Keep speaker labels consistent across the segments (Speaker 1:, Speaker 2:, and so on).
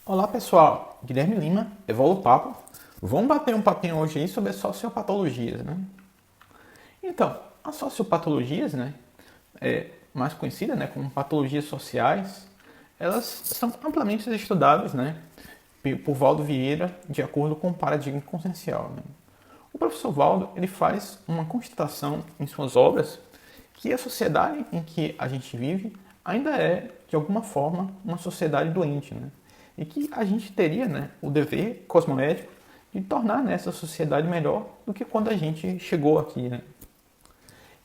Speaker 1: Olá pessoal, Guilherme Lima, Evolo Papo. Vamos bater um papinho hoje aí sobre as sociopatologias, né? Então, as sociopatologias, né, mais conhecidas, né, como patologias sociais, elas são amplamente estudadas, né, por Valdo Vieira, de acordo com o paradigma consciencial, né? O professor Valdo, ele faz uma constatação em suas obras que a sociedade em que a gente vive ainda é, de alguma forma, uma sociedade doente, né? E que a gente teria, né, o dever cosmoético de tornar, né, essa sociedade melhor do que quando a gente chegou aqui, né?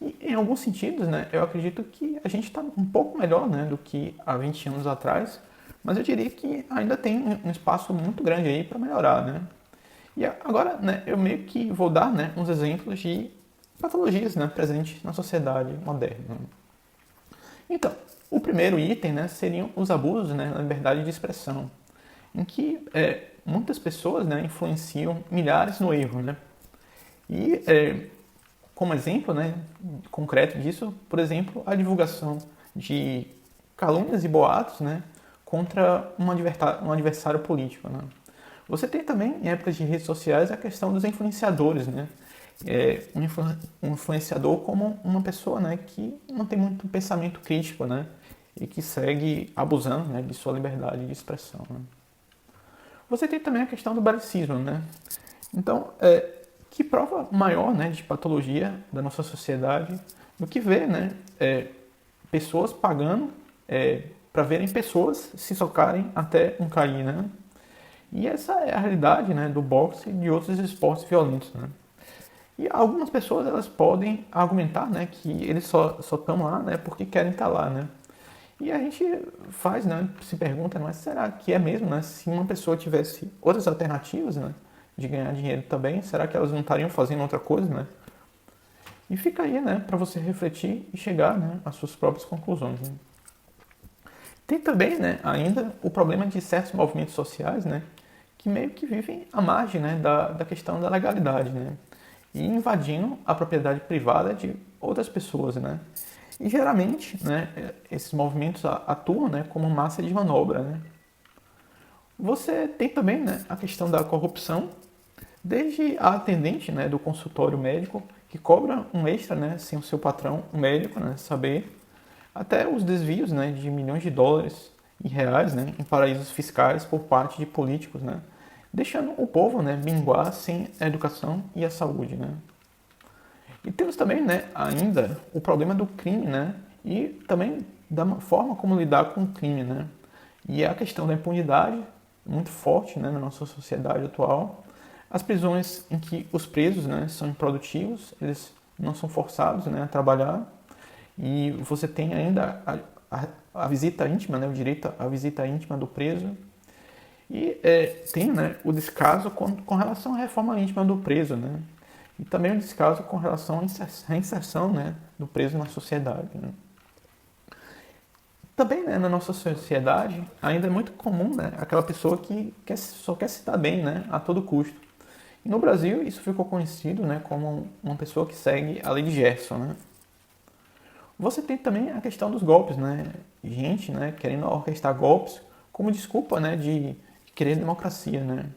Speaker 1: E, em alguns sentidos, né, eu acredito que a gente está um pouco melhor, né, do que há 20 anos atrás, mas eu diria que ainda tem um espaço muito grande aí para melhorar, né? E agora, né, eu meio que vou dar, né, uns exemplos de patologias, né, presentes na sociedade moderna. Então, o primeiro item, né, seriam os abusos, né, na liberdade de expressão, em que muitas pessoas, né, influenciam milhares no erro, né? E como exemplo, né, concreto disso, por exemplo, a divulgação de calúnias e boatos, né, contra um adversário político, né? Você tem também, em épocas de redes sociais, a questão dos influenciadores, né? Um influenciador como uma pessoa, né, que não tem muito pensamento crítico, né? E que segue abusando, né, de sua liberdade de expressão, né? Você tem também a questão do balicismo, né? Então, que prova maior, né, de patologia da nossa sociedade do que ver, né, pessoas pagando para verem pessoas se socarem até um cair, né? E essa é a realidade, né, do boxe e de outros esportes violentos, né? E algumas pessoas elas podem argumentar, né, que eles só estão lá, né, porque querem estar lá, né? E a gente faz, né, se pergunta, mas será que é mesmo, né? Se uma pessoa tivesse outras alternativas, né, de ganhar dinheiro também, será que elas não estariam fazendo outra coisa, né? E fica aí, né, para você refletir e chegar, né, às suas próprias conclusões, né? Tem também, né, ainda o problema de certos movimentos sociais, né, que meio que vivem à margem, né, da questão da legalidade, né, e invadindo a propriedade privada de outras pessoas, né. E geralmente, né, esses movimentos atuam, né, como massa de manobra, né. Você tem também, né, a questão da corrupção, desde a atendente, né, do consultório médico que cobra um extra, né, sem o seu patrão, o médico, né, saber, até os desvios, né, de milhões de dólares e reais, né, em paraísos fiscais por parte de políticos, né, deixando o povo, né, minguar sem a educação e a saúde, né. E temos também, né, ainda o problema do crime, né, e também da forma como lidar com o crime, né. E a questão da impunidade, muito forte, né, na nossa sociedade atual. As prisões em que os presos, né, são improdutivos, eles não são forçados, né, a trabalhar. E você tem ainda a visita íntima, né, o direito à visita íntima do preso. E tem, né, o descaso com relação à reforma íntima do preso, né? E também o descaso com relação à reinserção, né, do preso na sociedade, né? Também, né, na nossa sociedade ainda é muito comum, né, aquela pessoa que só quer se dar bem, né, a todo custo. E no Brasil isso ficou conhecido, né, como uma pessoa que segue a lei de Gerson, né? Você tem também a questão dos golpes, né? Gente, né, querendo orquestrar golpes como desculpa, né, de querer democracia, né?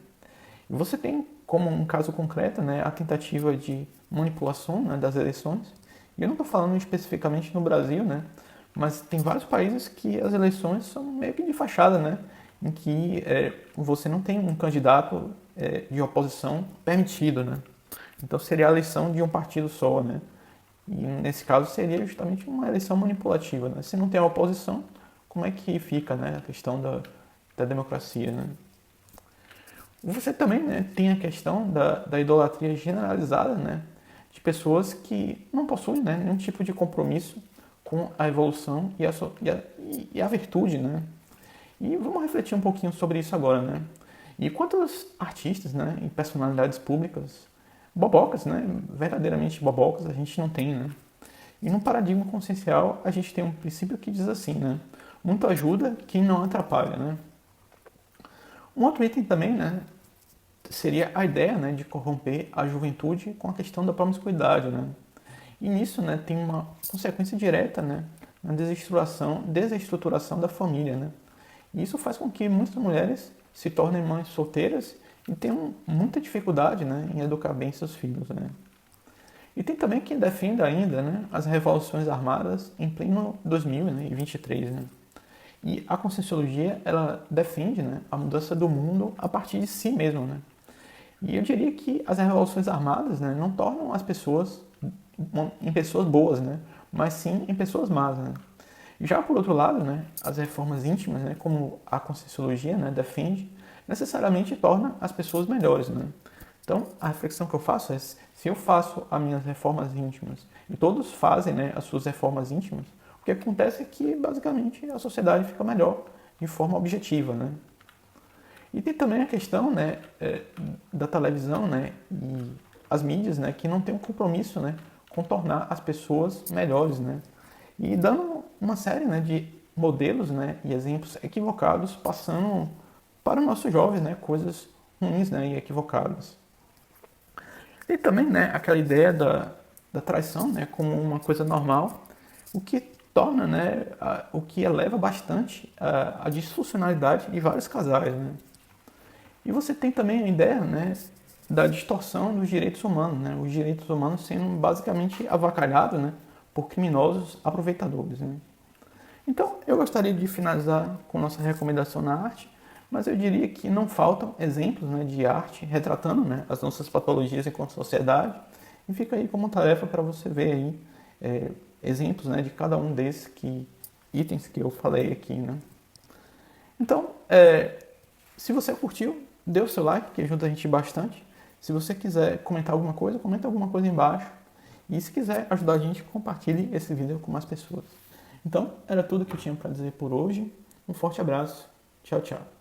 Speaker 1: E você tem como um caso concreto, né, a tentativa de manipulação, né, das eleições. E eu não estou falando especificamente no Brasil, né? Mas tem vários países que as eleições são meio que de fachada, né? Em que você não tem um candidato de oposição permitido, né? Então seria a eleição de um partido só, né? E nesse caso seria justamente uma eleição manipulativa, né? Se não tem a oposição, como é que fica, né, a questão da democracia, né? Você também, né, tem a questão da idolatria generalizada, né, de pessoas que não possuem, né, nenhum tipo de compromisso com a evolução e a virtude, né? E vamos refletir um pouquinho sobre isso agora, né? E quantos artistas, né, e personalidades públicas bobocas, né, verdadeiramente bobocas, a gente não tem, né? E no paradigma consciencial, a gente tem um princípio que diz assim, né? Muito ajuda quem não atrapalha, né? Um outro item também, né, seria a ideia, né, de corromper a juventude com a questão da promiscuidade, né? E nisso, né, tem uma consequência direta, né, na desestruturação da família, né? E isso faz com que muitas mulheres se tornem mães solteiras e têm muita dificuldade, né, em educar bem seus filhos, né. E tem também quem defenda ainda, né, as revoluções armadas em pleno 2023, né. E a Conscienciologia, ela defende, né, a mudança do mundo a partir de si mesmo, né. E eu diria que as revoluções armadas, né, não tornam as pessoas em pessoas boas, né, mas sim em pessoas más, né. Já por outro lado, né, as reformas íntimas, né, como a Conscienciologia, né, defende, necessariamente torna as pessoas melhores, né. Então, a reflexão que eu faço é, se eu faço as minhas reformas íntimas e todos fazem, né, as suas reformas íntimas, o que acontece é que, basicamente, a sociedade fica melhor de forma objetiva, né. E tem também a questão, né, da televisão, né, e as mídias, né, que não tem um compromisso, né, com tornar as pessoas melhores, né. E dando uma série, né, de modelos, né, e exemplos equivocados, passando para os nossos jovens, né, coisas ruins, né, e equivocadas. E também, né, aquela ideia da traição, né, como uma coisa normal, o que torna, né, o que eleva bastante a disfuncionalidade de vários casais, né. E você tem também a ideia, né, da distorção dos direitos humanos, né, os direitos humanos sendo basicamente avacalhados, né, por criminosos aproveitadores, né. Então, eu gostaria de finalizar com nossa recomendação na arte, mas eu diria que não faltam exemplos, né, de arte retratando, né, as nossas patologias enquanto sociedade, e fica aí como tarefa para você ver aí exemplos, né, de cada um desses itens que eu falei aqui, né. Então, se você curtiu, dê o seu like, que ajuda a gente bastante. Se você quiser comentar alguma coisa, comenta alguma coisa embaixo. E se quiser ajudar a gente, compartilhe esse vídeo com mais pessoas. Então, era tudo que eu tinha para dizer por hoje. Um forte abraço. Tchau, tchau.